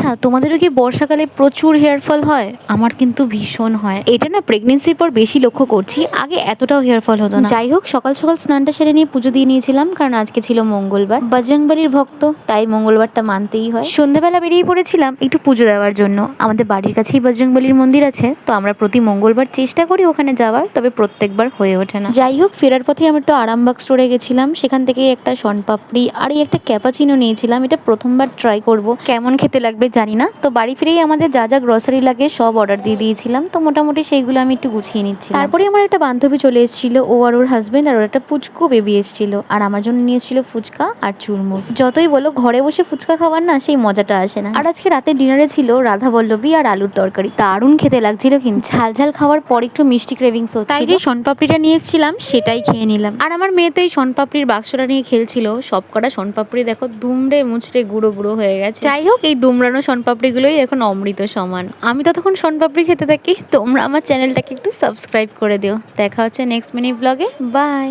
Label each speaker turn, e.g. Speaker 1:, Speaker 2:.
Speaker 1: আচ্ছা, তোমাদেরও কি বর্ষাকালে প্রচুর হেয়ার ফল হয়? আমার কিন্তু ভীষণ হয়। এটা না প্রেগনেন্সির পর বেশি লক্ষ্য করছি, আগে এতটাও হেয়ার ফল হতো না। যাই হোক, সকাল সকাল স্নানটা সেরে নিয়ে পুজো দিয়ে নিয়েছিলাম, কারণ আজকে ছিল মঙ্গলবার। বজরংবলির ভক্ত, তাই মঙ্গলবারটা মানতেই হয়। সন্ধ্যাবেলা বেরিয়ে পড়েছিলাম একটু পুজো দেওয়ার জন্য। আমাদের বাড়ির কাছেই বজরংবলির মন্দির আছে, তো আমরা প্রতি মঙ্গলবার চেষ্টা করি ওখানে যাওয়ার, তবে প্রত্যেকবার হয়ে ওঠে না। যাই হোক, ফেরার পথে আমরা একটু আরামবাগ স্টোরে গেছিলাম, সেখান থেকে একটা শনপাপড়ি আর এই একটা ক্যাপাচিনো নিয়েছিলাম। এটা প্রথমবার ট্রাই করব, কেমন খেতে লাগবে জানি না। তো বাড়ি ফিরেই আমাদের যা যা গ্রসারি লাগে সব অর্ডার দিয়ে দিয়েছিলাম, তো মোটামুটি সেইগুলো আমি একটু গুছিয়ে নিচ্ছি। তারপরে আমার একটা বান্ধবী চলে এসেছিল, ও আর ওর হাজবেন্ড আর ওর একটা পুচকু বেবি এসেছিল, আর আমার জন্য নিয়ে এসেছিল ফুচকা আর চুরমুর। যতই বলো, ঘরে বসে ফুচকা খাবার না সেই মজাটা আসে না। আর আজকে রাতে ডিনারে ছিল রাধা বল্লভী আর আলুর তরকারি, দারুণ খেতে লাগছিল। কিন্তু ঝাল ঝাল খাওয়ার পর একটু মিষ্টি ক্রেভিংস হচ্ছিল, তাই যে শনপাপড়িটা নিয়ে এসেছিলাম সেটাই খেয়ে নিলাম। আর আমার মেয়ে তো এই শনপাপড়ির বাক্সটা নিয়ে খেলছিল, সবকটা শনপাপড়ি দেখো দুমড়ে মুচড়ে গুঁড়ো গুঁড়ো হয়ে গেছে। যাই হোক, এই দুমড়ানো শনপাপড়িগুলোই এখন অমৃত সমান। আমি ততক্ষণ শনপাপড়ি খেতে থাকি। তোমরা আমার চ্যানেলটাকে একটু সাবস্ক্রাইব করে দিও। দেখা হচ্ছে নেক্সট মিনি ব্লগে। বাই।